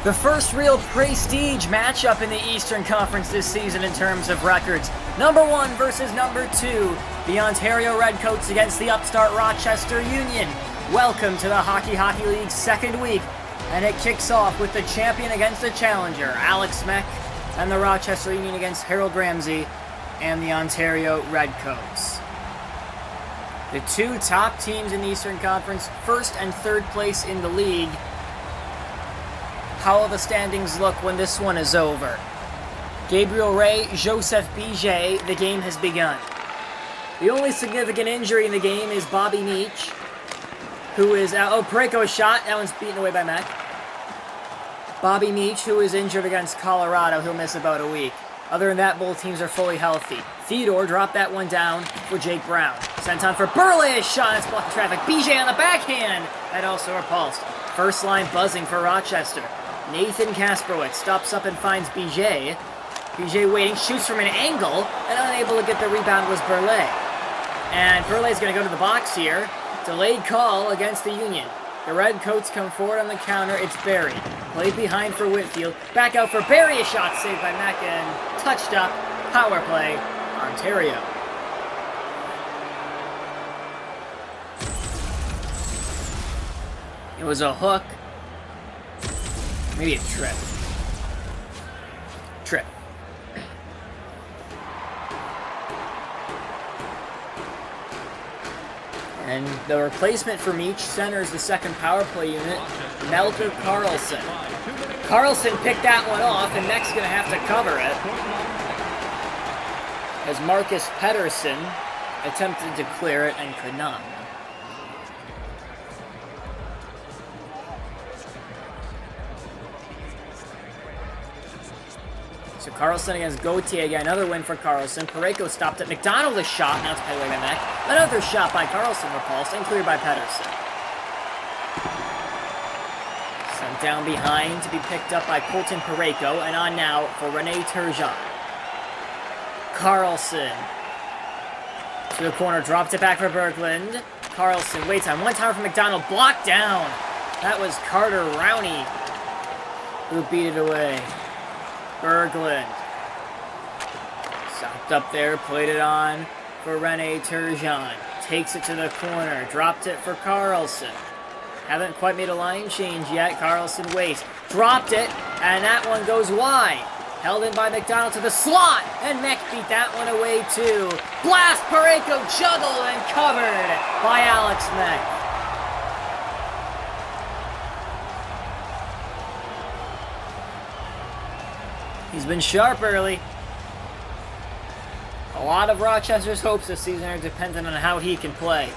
The first real prestige matchup in the Eastern Conference this season in terms of records. Number 1 versus number 2. The Ontario Redcoats against the upstart Rochester Union. Welcome to the Hockey League's second week. And it kicks off with the champion against the challenger, Alex Meck, and the Rochester Union against Harold Ramsey and the Ontario Redcoats. The two top teams in the Eastern Conference, first and third place in the league. How will the standings look when this one is over? Gabriel Ray, Joseph Biget, the game has begun. The only significant injury in the game is Bobby Meach, who is out. Parayko's shot, that one's beaten away by Meck. Bobby Meach, who is injured against Colorado, he'll miss about a week. Other than that, both teams are fully healthy. Theodore dropped that one down for Jake Brown. Sent on for Burley's shot, that's blocking traffic. Biget on the backhand, that also repulsed. First line buzzing for Rochester. Nathan Kasperwitz stops up and finds Biget. Biget waiting, shoots from an angle, and unable to get the rebound was Burley. And Burley's going to go to the box here. Delayed call against the Union. The Redcoats come forward on the counter. It's Barry. Played behind for Whitfield. Back out for Barry. A shot saved by Meck and touched up. Power play, Ontario. It was a hook. Maybe a trip. Trip. And the replacement for Meach centers the second power play unit, Melker Carlson. Carlson picked that one off, and Meck's going to have to cover it. As Marcus Pedersen attempted to clear it and could not. So Carlson against Gauthier again, another win for Carlson. Parayko stopped at McDonald, a shot, now it's played away by Meck. Another shot by Carlson, repulsed, and cleared by Pedersen. Sent down behind to be picked up by Colton Parayko, and on now for Rene Turgeon. Carlson to the corner, dropped it back for Berglund. Carlson waits on one time for McDonald, blocked down. That was Carter Rowney who beat it away. Berglund stopped up there, played it on for Rene Turgeon. Takes it to the corner, dropped it for Carlson. Haven't quite made a line change yet. Carlson waits, dropped it, and that one goes wide. Held in by McDonald to the slot, and Meck beat that one away too. Blast, Parayko juggled and covered by Alex Meck. He's been sharp early. A lot of Rochester's hopes this season are dependent on how he can play.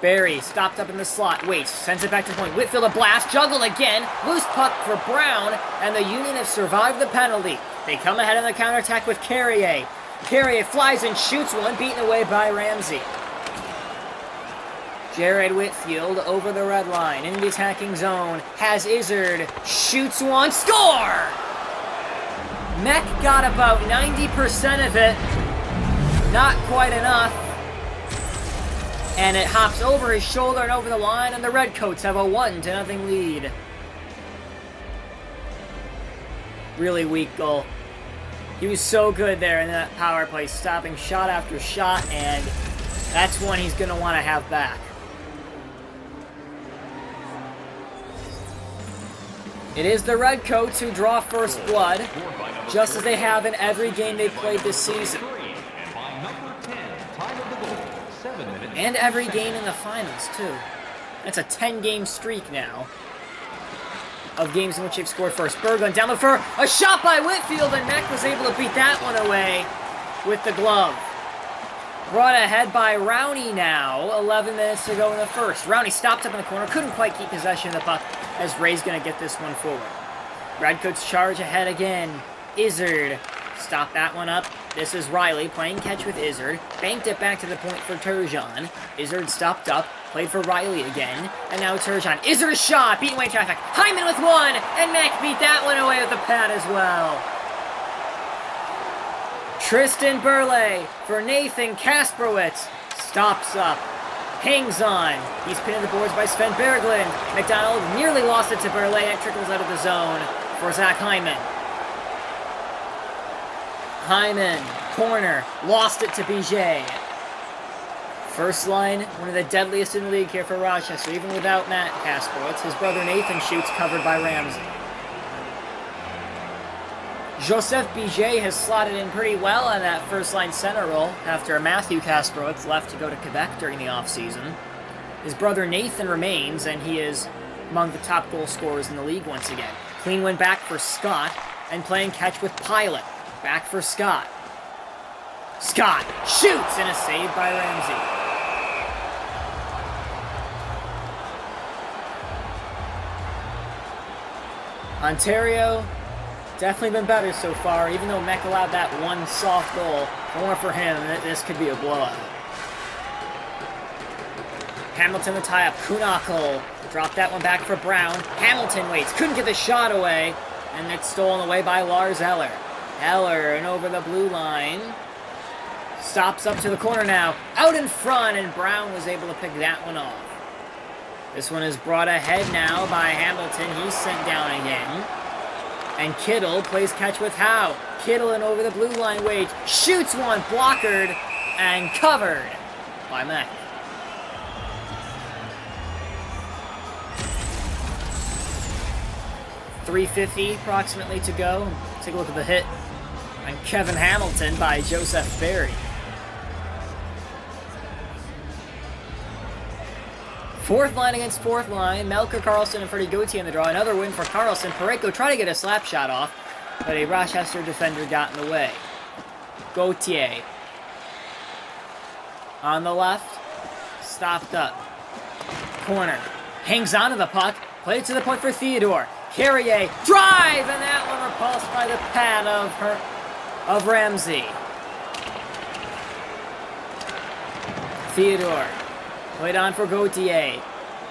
Barry stopped up in the slot, waits, sends it back to the point. Whitfield a blast, juggled again, loose puck for Brown, and the Union have survived the penalty. They come ahead on the counterattack with Carrier. Carrier flies and shoots one, beaten away by Ramsey. Jared Whitfield over the red line, in the attacking zone, has Izzard, shoots one, score! Meck got about 90% of it, not quite enough. And it hops over his shoulder and over the line, and the Redcoats have a 1-0 lead. Really weak goal. He was so good there in that power play, stopping shot after shot, and that's one he's going to want to have back. It is the Redcoats who draw first blood, just as they have in every game they've played this season. And every game in the finals, too. That's a 10-game streak now of games in which they've scored first. Berglund down the for a shot by Whitfield, and Meck was able to beat that one away with the glove. Brought ahead by Rowney now, 11 minutes to go in the first. Rowney stopped up in the corner, couldn't quite keep possession of the puck as Ray's going to get this one forward. Redcoats charge ahead again. Izzard stopped that one up. This is Riley playing catch with Izzard. Banked it back to the point for Turgeon. Izzard stopped up, played for Riley again, and now Turgeon. Izzard a shot, beating away traffic. Hyman with one, and Meck beat that one away with the pad as well. Tristan Burley for Nathan Kasperwitz stops up. Hangs on. He's pinned to the boards by Sven Berglund. McDonald nearly lost it to Burley. It trickles out of the zone for Zach Hyman. Hyman, corner, lost it to Bijay. First line, one of the deadliest in the league here for Rochester, even without Matt Kasperowitz. His brother Nathan shoots, covered by Ramsey. Joseph Bijay has slotted in pretty well on that first-line center role after Matthew Kasperowitz left to go to Quebec during the offseason. His brother Nathan remains, and he is among the top goal scorers in the league once again. Clean win back for Scott, and playing catch with Pilot. Back for Scott. Scott shoots, and a save by Ramsey. Ontario, definitely been better so far, even though Mech allowed that one soft goal. More for him, this could be a blowout. Hamilton the tie-up, Kuhnackel dropped that one back for Brown. Hamilton waits, couldn't get the shot away, and it's stolen away by Lars Eller. Eller and over the blue line. Stops up to the corner now, out in front, and Brown was able to pick that one off. This one is brought ahead now by Hamilton. He's sent down again. And Kittle plays catch with Howe. Kittle and over the blue line waits. Shoots one, blockered, and covered by Mack. .350 approximately to go. Take a look at the hit on Kevin Hamilton by Joseph Berry. Fourth line against fourth line. Melker, Carlson, and Freddie Gauthier in the draw. Another win for Carlson. Parayko tried to get a slap shot off, but a Rochester defender got in the way. Gauthier on the left. Stopped up. Corner. Hangs on to the puck. Played it to the point for Theodore. Carrier. Drive! And that one repulsed by the pad of Ramsey. Theodore. Played on for Gauthier.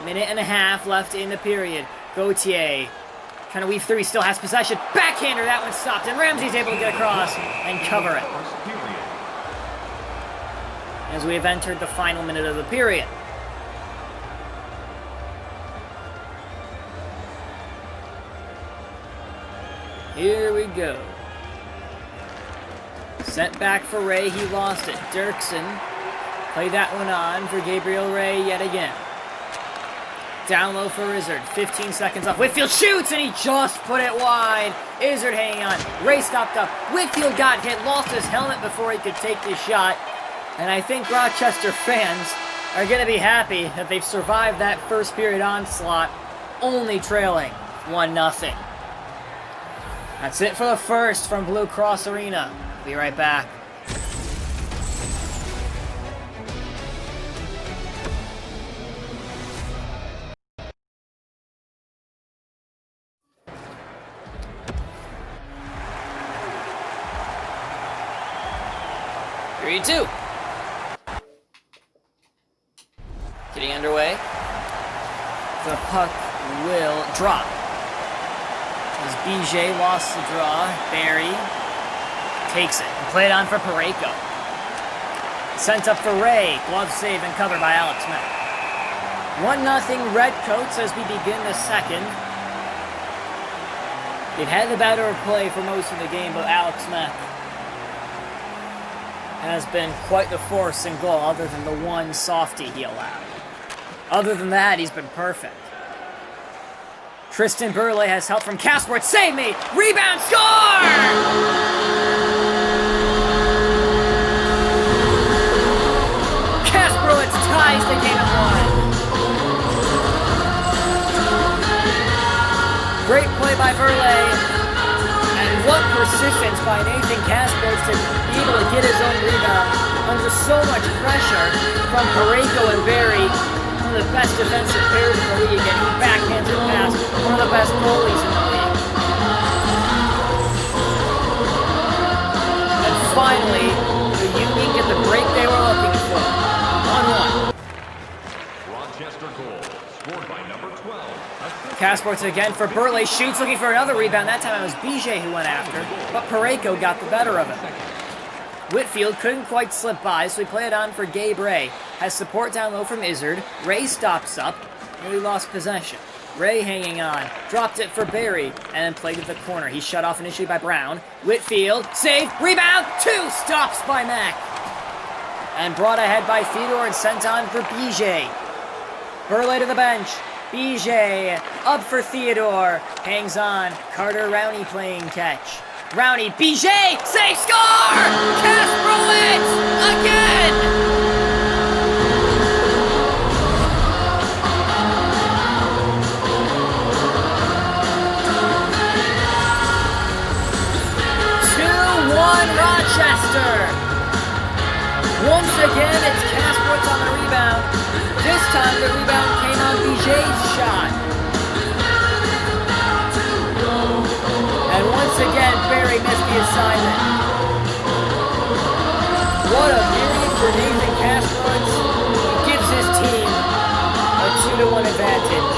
Minute and a half left in the period. Gauthier trying to weave through. He still has possession. Backhander. That one stopped. And Ramsey's able to get across and cover it. As we have entered the final minute of the period. Here we go. Sent back for Ray. He lost it. Dirksen. Play that one on for Gabriel Ray yet again. Down low for Izzard. 15 seconds off. Whitfield shoots, and he just put it wide. Izzard hanging on. Ray stopped up. Whitfield got hit, lost his helmet before he could take the shot. And I think Rochester fans are going to be happy that they've survived that first period onslaught, only trailing 1-0. That's it for the first from Blue Cross Arena. Be right back. Period 2. Getting underway. The puck will drop. As Bijay lost the draw, Barry takes it and played on for Parayko. Sent up for Ray. Glove save and covered by Alex Mack. 1-0 Redcoats as we begin the second. They've had the better play for most of the game, but Alex Mack has been quite the force in goal, other than the one softie he allowed. Other than that, he's been perfect. Tristan Burley has help from Kasperowitz. Save me! Rebound! Score! Kasperowitz ties the game at 1. Great play by Burley. And what persistence by Nathan Kasperowitz to be able to get his own rebound under so much pressure from Parayko and Barry. One of the best defensive pairs in the league, and he backhands it past one of the best goalies in the league. And finally, the Union get the break they were looking for. 1-1. Rochester goal, scored by number 12. Kasperowitz again for Burley. Shoots, looking for another rebound. That time it was Bijay who went after, but Parayko got the better of it. Whitfield couldn't quite slip by, so he played it on for Gabe Ray. Has support down low from Izzard. Ray stops up. Nearly lost possession. Ray hanging on. Dropped it for Barry, and then played to the corner. He's shut off initially by Brown. Whitfield, save, rebound, 2 stops by Mack. And brought ahead by Theodore and sent on for BJ. Burley to the bench. BJ up for Theodore. Hangs on. Carter Rowney playing catch. Rowney, BJ, save, score! Kasprowitz again! Rochester. Once again, it's Kasprowitz on the rebound. This time, the rebound came on BJ's shot. And once again, Barry missed the assignment. What a period for Nathan Kasprowitz. He gives his team a 2-1 advantage.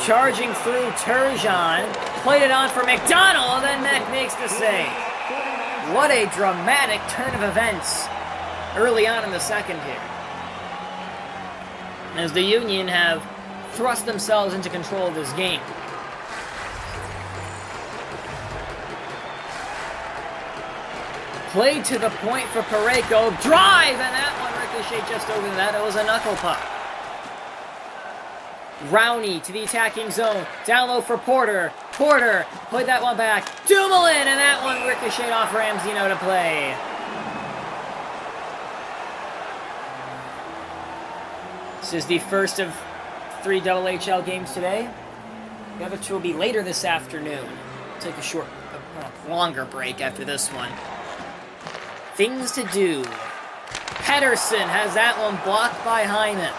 Charging through Turgeon, played it on for McDonald, and then Mack makes the save. What a dramatic turn of events early on in the second here, as the Union have thrust themselves into control of this game. Played to the point for Parayko, drive, and that one ricocheted just over the net. It was a knuckle puck. Rowney to the attacking zone. Down low for Porter. Porter played that one back. Dumoulin, and that one ricocheted off Ramsino to play. This is the first of 3 HHL games today. The other 2 will be later this afternoon. Take a longer break after this one. Things to do. Pedersen has that one blocked by Hyman.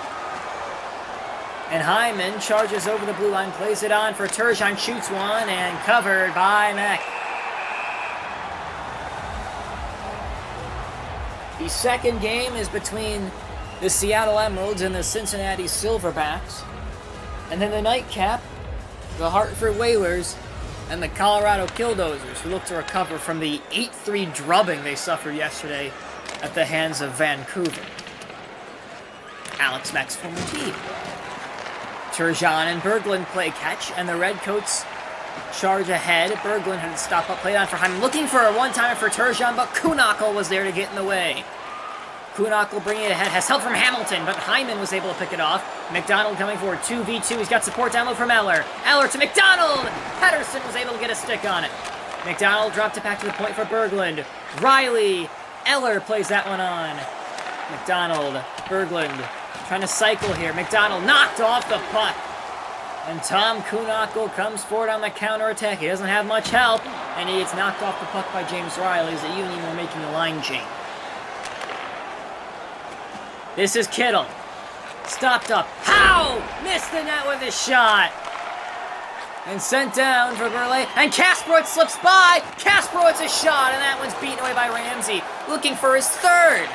And Hyman charges over the blue line, plays it on for Turgeon, shoots one, and covered by Mack. The second game is between the Seattle Emeralds and the Cincinnati Silverbacks. And then the nightcap, the Hartford Whalers and the Colorado Killdozers, who look to recover from the 8-3 drubbing they suffered yesterday at the hands of Vancouver. Alex Mack's former team. Turgeon and Berglund play catch, and the Redcoats charge ahead. Berglund had to stop up, played on for Hyman, looking for a one-timer for Turgeon, but Kuhnackel was there to get in the way. Kuhnackel bringing it ahead, has help from Hamilton, but Hyman was able to pick it off. McDonald coming forward, 2v2, he's got support down low from Eller. Eller to McDonald! Pedersen was able to get a stick on it. McDonald dropped it back to the point for Berglund. Riley, Eller plays that one on. McDonald, Berglund, trying to cycle here. McDonald knocked off the puck. And Tom Kuhnackel comes forward on the counterattack. He doesn't have much help, and he gets knocked off the puck by James Riley as the Union were making a line change. This is Kittle. Stopped up. Howe missed the net with a shot. And sent down for Burley. And Kasprowitz slips by. Kasprowitz a shot, and that one's beaten away by Ramsey. Looking for his third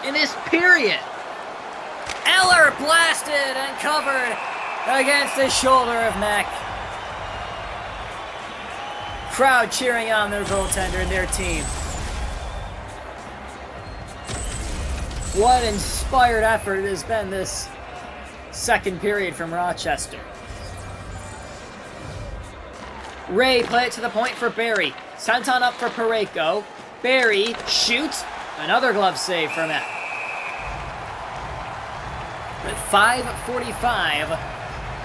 in this period. Eller blasted and covered against the shoulder of Mack. Crowd cheering on their goaltender and their team. What inspired effort it has been this second period from Rochester. Ray played it to the point for Barry. Sent on up for Parayko. Barry shoots. Another glove save from him. With 5:45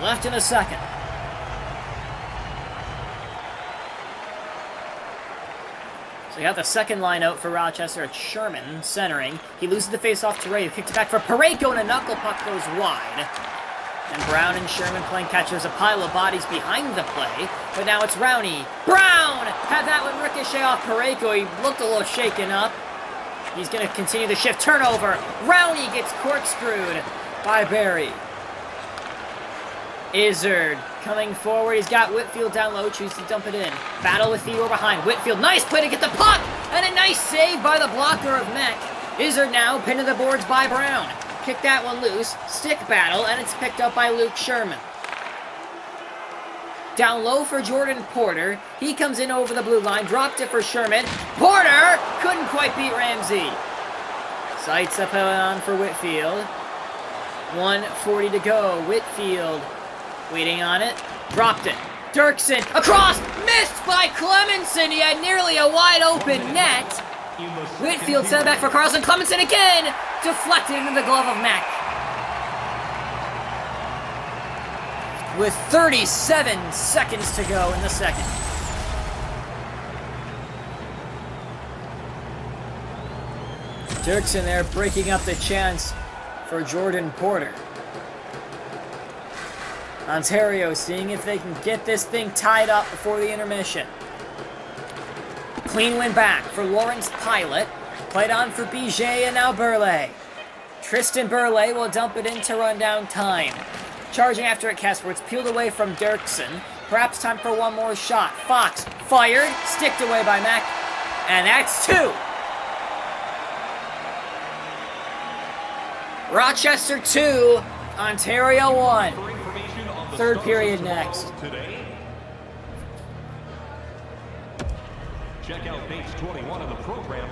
left in the second. So you got the second line out for Rochester. It's Sherman centering. He loses the face-off to Ray. Kicked it back for Parayko, and a knuckle puck goes wide. And Brown and Sherman playing catch. There's a pile of bodies behind the play, but now it's Rowney. Brown had that one ricochet off Parayko. He looked a little shaken up. He's going to continue the shift. Turnover. Rowney gets corkscrewed by Barry. Izzard coming forward. He's got Whitfield down low. Chooses to dump it in. Battle with Theodore behind. Whitfield. Nice play to get the puck. And a nice save by the blocker of Mack. Izzard now pinned to the boards by Brown. Kick that one loose. Stick battle. And it's picked up by Luke Sherman. Down low for Jordan Porter. He comes in over the blue line, dropped it for Sherman. Porter couldn't quite beat Ramsey. Sights up on for Whitfield. 1:40 to go. Whitfield waiting on it. Dropped it. Dirksen across. Missed by Clemenson. He had nearly a wide open net. Whitfield sent it back for Carlson. Clemenson again. Deflected into the glove of Mack. With 37 seconds to go in the second. Dirksen there breaking up the chance for Jordan Porter. Ontario seeing if they can get this thing tied up before the intermission. Clean win back for Lawrence Pilot. Played on for Biget and now Burley. Tristan Burley will dump it in to run down time. Charging after it, Casper. It's peeled away from Dirksen. Perhaps time for one more shot. Fox fired, sticked away by Mack, and that's 2. Rochester 2, Ontario 1. Third period next. Check out page 21 of the program.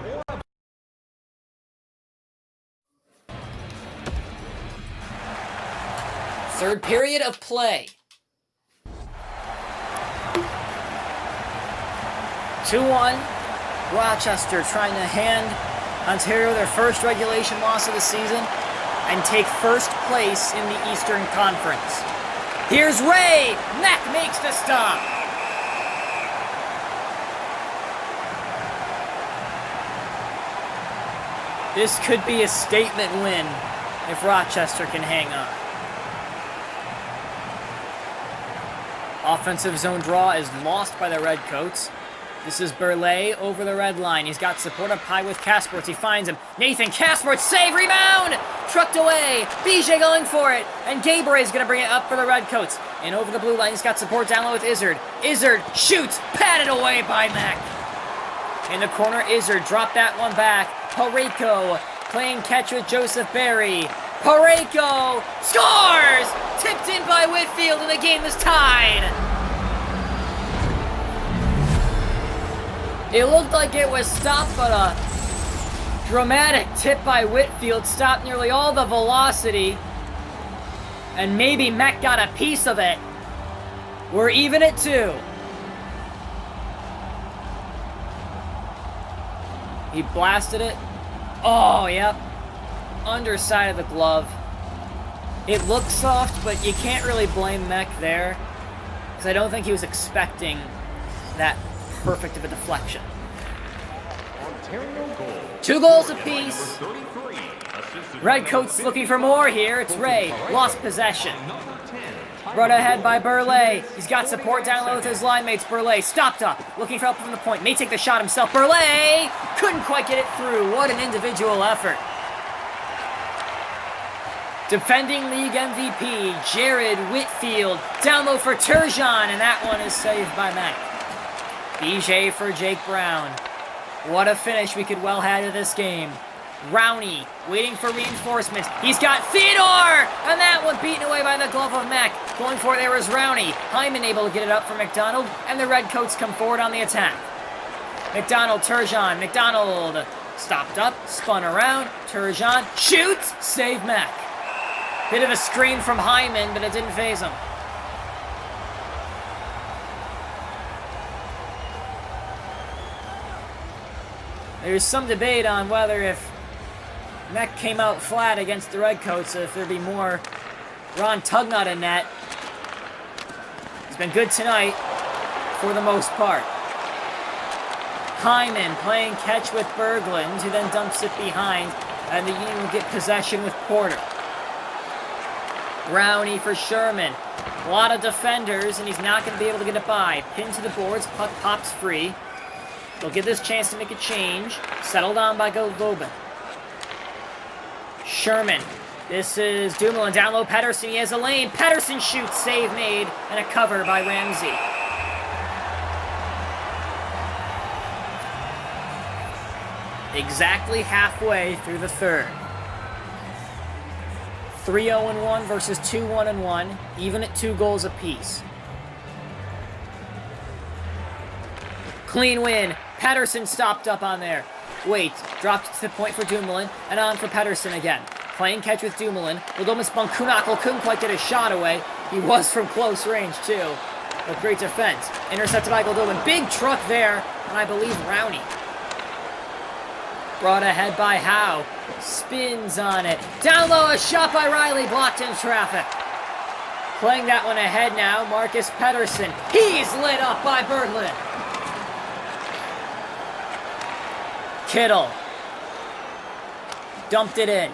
Third period of play. 2-1. Rochester trying to hand Ontario their first regulation loss of the season and take first place in the Eastern Conference. Here's Ray. Mack makes the stop. This could be a statement win if Rochester can hang on. Offensive zone draw is lost by the Redcoats. This is Burley over the red line. He's got support up high with Kaspertz. He finds him. Nathan Kaspertz, save, rebound! Trucked away. Biget going for it. And Gabriel is going to bring it up for the Redcoats. And over the blue line, he's got support down low with Izzard. Izzard shoots, patted away by Mack. In the corner, Izzard dropped that one back. Pareko playing catch with Joseph Berry. Pareko scores! Tipped in by Whitfield and the game is tied. It looked like it was stopped, but a dramatic tip by Whitfield stopped nearly all the velocity. And maybe Mack got a piece of it. We're even at 2. He blasted it. Oh, yep. Underside of the glove. It looked soft, but you can't really blame Mack there, because I don't think he was expecting that perfect of a deflection. 2 goals apiece. Redcoats looking for more here. It's Ray. Lost possession. Brought ahead by Burley. He's got support down low with his line mates. Burley stopped up. Looking for help from the point. May take the shot himself. Burley couldn't quite get it through. What an individual effort. Defending league MVP, Jared Whitfield. Down low for Turgeon, and that one is saved by Mack. Biget for Jake Brown. What a finish we could well have to this game. Rowney waiting for reinforcements. He's got Theodore! And that one beaten away by the glove of Mack. Going for it there is Rowney. Hyman able to get it up for McDonald, and the Redcoats come forward on the attack. McDonald, Turgeon. McDonald stopped up, spun around. Turgeon shoots, save Mack. Bit of a screen from Hyman, but it didn't faze him. There's some debate on whether if Mack came out flat against the Redcoats, if there'd be more Ron Tugnut in net. He's been good tonight, for the most part. Hyman playing catch with Berglund, who then dumps it behind, and the Union will get possession with Porter. Rowney for Sherman. A lot of defenders, and he's not going to be able to get it by. Pinned to the boards, puck pops free. They'll get this chance to make a change. Settled on by Goldobin. Sherman. This is Dumoulin. Down low, Pettersson. He has a lane. Pettersson shoots. Save made. And a cover by Ramsey. Exactly halfway through the third. 3-0-1 versus 2-1-1. Even at 2 goals apiece. Clean win. Pettersson stopped up on there. Wait, dropped to the point for Dumoulin, and on for Pettersson again. Playing catch with Dumoulin. Wildomas Bunkunakel couldn't quite get a shot away. He was from close range, too. But great defense. Intercepted by Goldobin. Big truck there, and I believe Rowney. Brought ahead by Howe. Spins on it. Down low, a shot by Riley, blocked in traffic. Playing that one ahead now, Marcus Pettersson. He's lit up by Berglund. Kittle. Dumped it in.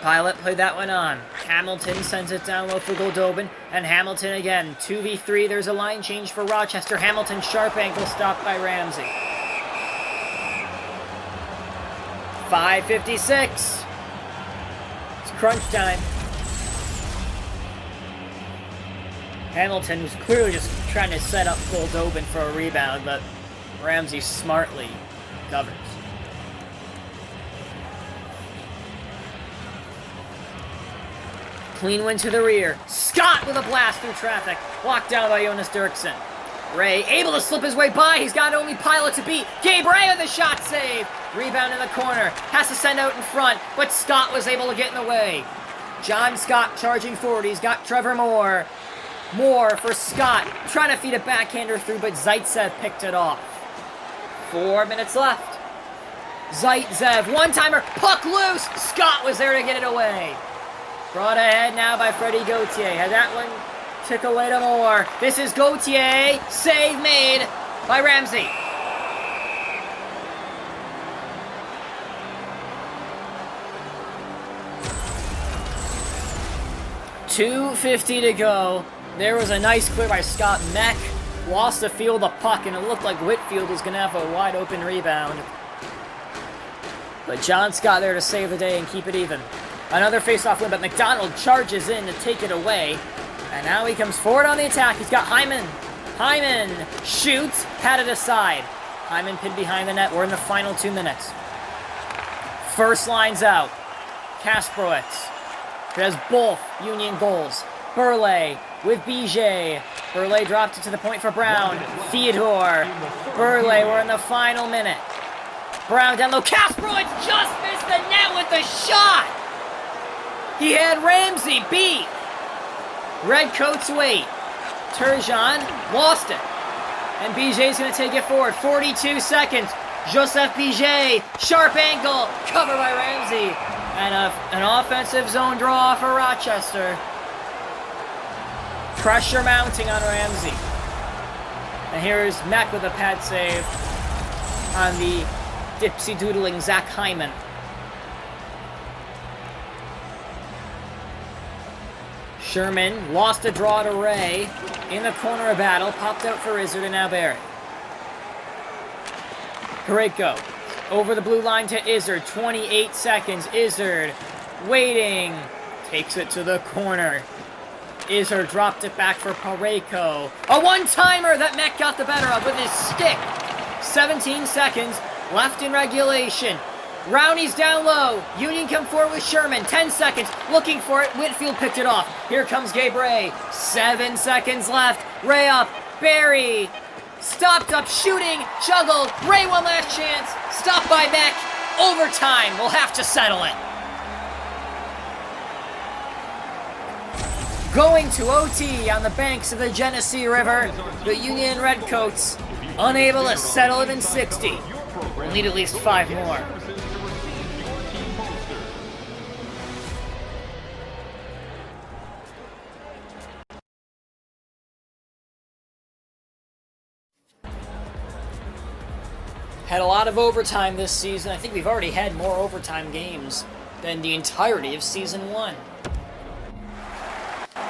Pilot played that one on. Hamilton sends it down low for Goldobin. And Hamilton again. 2v3. There's a line change for Rochester. Hamilton sharp ankle stopped by Ramsey. 5:56. It's crunch time. Hamilton was clearly just trying to set up Goldobin for a rebound, but Ramsey smartly covers. Clean win to the rear. Scott with a blast through traffic. Blocked down by Jonas Dirksen. Ray able to slip his way by. He's got only Pilot to beat. Gabe Ray with a shot save. Rebound in the corner. Has to send out in front, but Scott was able to get in the way. John Scott charging forward. He's got Trevor Moore. Moore for Scott. Trying to feed a backhander through, but Zaitsev picked it off. 4 minutes left. Zaitsev, one-timer, puck loose. Scott was there to get it away. Brought ahead now by Freddie Gauthier. Had that one took away to Moore. This is Gauthier. Save made by Ramsey. .250 to go. There was a nice clear by Scott Meck. Lost the field of puck, and it looked like Whitfield was going to have a wide open rebound. But John Scott there to save the day and keep it even. Another face-off win, but McDonald charges in to take it away. And now he comes forward on the attack. He's got Hyman. Hyman shoots, had it aside. Hyman pinned behind the net. We're in the final 2 minutes. First line's out. Kasprowitz, who has both Union goals. Burley with Bijay. Burley dropped it to the point for Brown. Theodore. Burley, we're in the final minute. Brown down low. Kasprowitz just missed the net with the shot. He had Ramsey beat. Redcoats wait. Turgeon lost it. And Bijay's going to take it forward. 42 seconds. Joseph Bijay. Sharp angle. Covered by Ramsey. And an offensive zone draw for Rochester. Pressure mounting on Ramsey. And here's Mack with a pad save on the dipsy-doodling Zach Hyman. Sherman lost a draw to Ray. In the corner of battle. Popped out for Izzard and now Barry. Pareko over the blue line to Izzard. 28 seconds. Izzard waiting. Takes it to the corner. Izzard dropped it back for Pareko. A one-timer that Meck got the better of with his stick. 17 seconds left in regulation. Rowney's down low. Union come forward with Sherman. 10 seconds. Looking for it. Whitfield picked it off. Here comes Gabe Ray. 7 seconds left. Ray up. Barry. Stopped up. Shooting. Juggled. Ray one last chance. Stopped by Meck. Overtime. We'll have to settle it. Going to OT on the banks of the Genesee River. The Union Redcoats unable to settle it in 60. We'll need at least 5 more. Had a lot of overtime this season. I think we've already had more overtime games than the entirety of Season 1.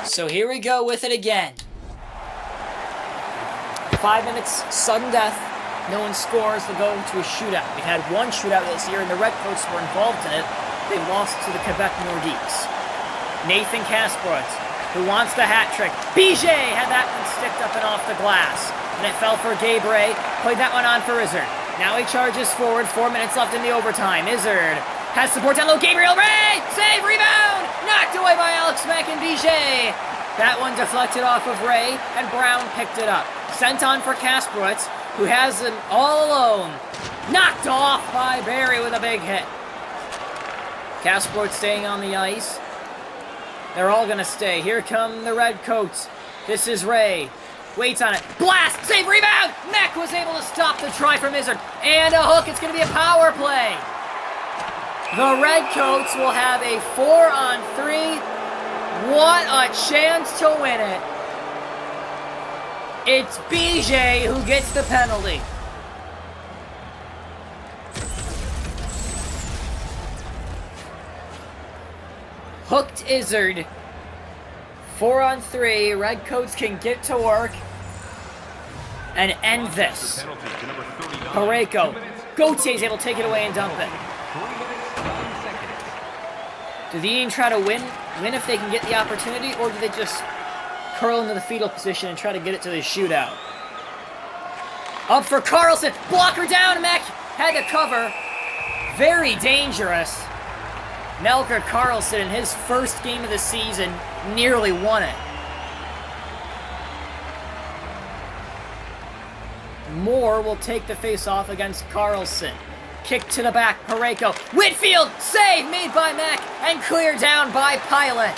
So here we go with it again. 5 minutes, sudden death. No one scores. They go to a shootout. We had one shootout this year, and the Redcoats were involved in it. They lost to the Quebec Nordiques. Nathan Kasprowitz, who wants the hat trick. Bijay had that one sticked up and off the glass. And it fell for Gabe Ray. Played that one on for Izzard. Now he charges forward. 4 minutes left in the overtime. Izzard has support down low. Gabriel Ray! Save! Rebound! Knocked away by Alex Mack and Bijay. That one deflected off of Ray, and Brown picked it up. Sent on for Kasprowitz, who has him all alone. Knocked off by Barry with a big hit. Kasprowitz staying on the ice. They're all going to stay. Here come the Redcoats. This is Ray. Waits on it. Blast! Save! Rebound! Mech was able to stop the try from Izzard. And a hook. It's going to be a power play. The Redcoats will have a 4-on-3. What a chance to win it. It's BJ who gets the penalty. Hooked Izzard. 4-on-3. Redcoats can get to work and end this. Pareko. Gautier's able to take it away and dump it. Do the Indians try to win if they can get the opportunity, or do they just curl into the fetal position and try to get it to the shootout? Up for Carlson. Blocker down. Mech had to cover. Very dangerous. Melker Carlson, in his first game of the season, nearly won it. Moore will take the face-off against Carlson. Kick to the back, Pareko. Whitfield, save made by Mack, and cleared down by Pilot.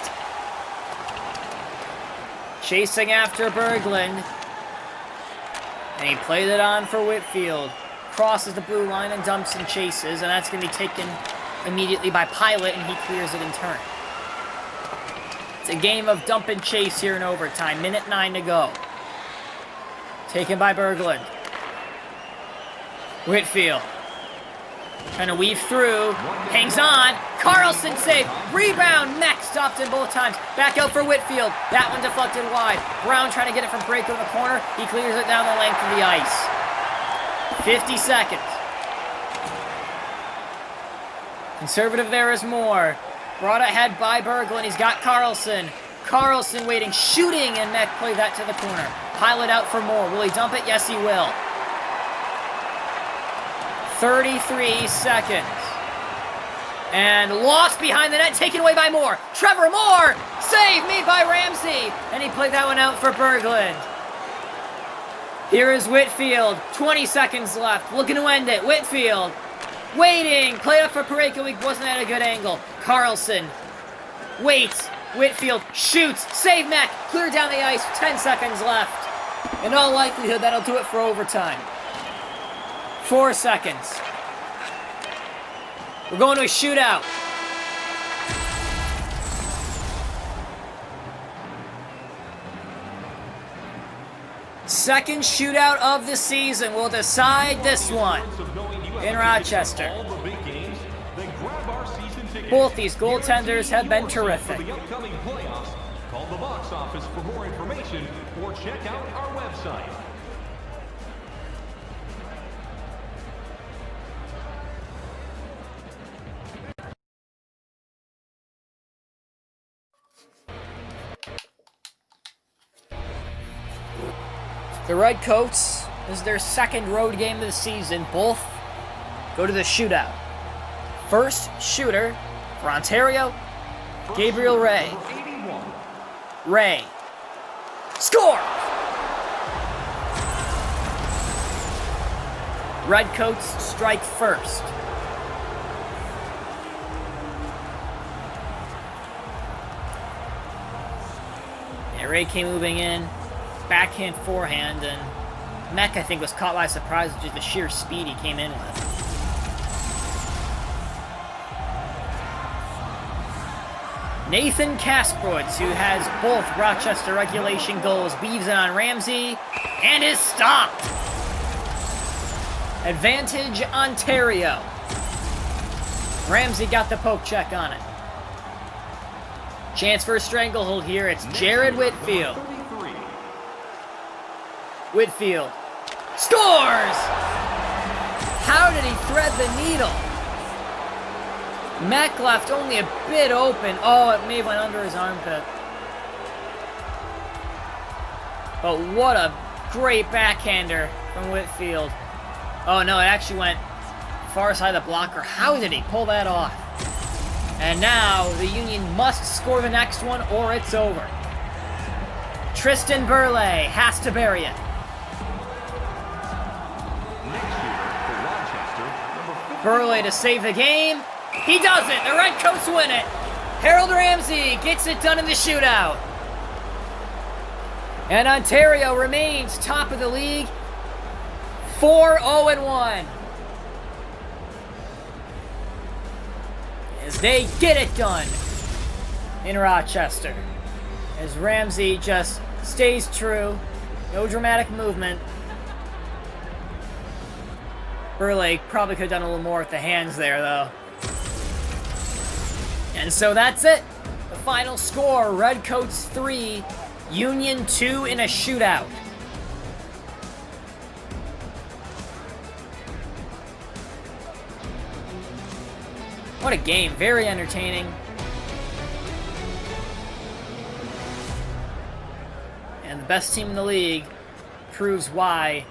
Chasing after Berglund. And he played it on for Whitfield. Crosses the blue line and dumps and chases, and that's going to be taken immediately by Pilot, and he clears it in turn. It's a game of dump and chase here in overtime. Minute 9 to go. Taken by Berglund. Whitfield. Trying to weave through. Hangs on. Carlson save. Rebound. Mech stopped in both times. Back out for Whitfield. That one deflected wide. Brown trying to get it from Pareko in the corner. He clears it down the length of the ice. 50 seconds. Conservative there is Moore. Brought ahead by Berglund. He's got Carlson. Carlson waiting, shooting, and Mech played that to the corner. Pilot out for Moore. Will he dump it? Yes, he will. 33 seconds. And lost behind the net, taken away by Moore. Trevor Moore! Save made by Ramsey! And he played that one out for Berglund. Here is Whitfield. 20 seconds left. Looking to end it. Whitfield. Waiting. Play up for Pareko. He wasn't at a good angle. Carlson. Waits. Whitfield. Shoots. Save Mack. Clear down the ice. 10 seconds left. In all likelihood, that'll do it for overtime. 4 seconds. We're going to a shootout. Second shootout of the season will decide this one in Rochester. Both these goaltenders have been terrific. Call the box office for more information or check out our website. The Redcoats, this is their second road game of the season. Both go to the shootout. First shooter for Ontario, Gabriel Ray. Ray. Score! Redcoats strike first. Yeah, Ray came moving in. Backhand, forehand, and Mech, I think, was caught by surprise with just the sheer speed he came in with. Nathan Kasprowitz, who has both Rochester regulation goals, weaves it on Ramsey, and is stopped. Advantage, Ontario. Ramsey got the poke check on it. Chance for a stranglehold here. It's Jared Whitfield. Whitfield scores! How did he thread the needle? Mech left only a bit open. Oh, it may have went under his armpit. But what a great backhander from Whitfield. Oh no, it actually went far side of the blocker. How did he pull that off? And now the Union must score the next one or it's over. Tristan Burley has to bury it. Burley to save the game. He does it. The Redcoats win it. Harold Ramsey gets it done in the shootout. And Ontario remains top of the league, 4-0-1. As they get it done in Rochester. As Ramsey just stays true. No dramatic movement. Burley probably could have done a little more with the hands there, though. And so that's it. The final score, Redcoats 3, Union 2 in a shootout. What a game. Very entertaining. And the best team in the league proves why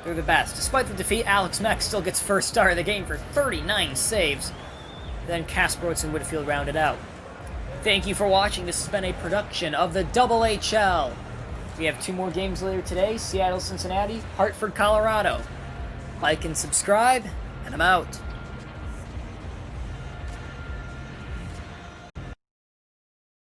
they're the best. Despite the defeat, Alex Meck still gets first star of the game for 39 saves. Then Kasparowicz and Whitfield rounded out. Thank you for watching. This has been a production of the HHL. We have 2 more games later today. Seattle, Cincinnati, Hartford, Colorado. Like and subscribe, and I'm out.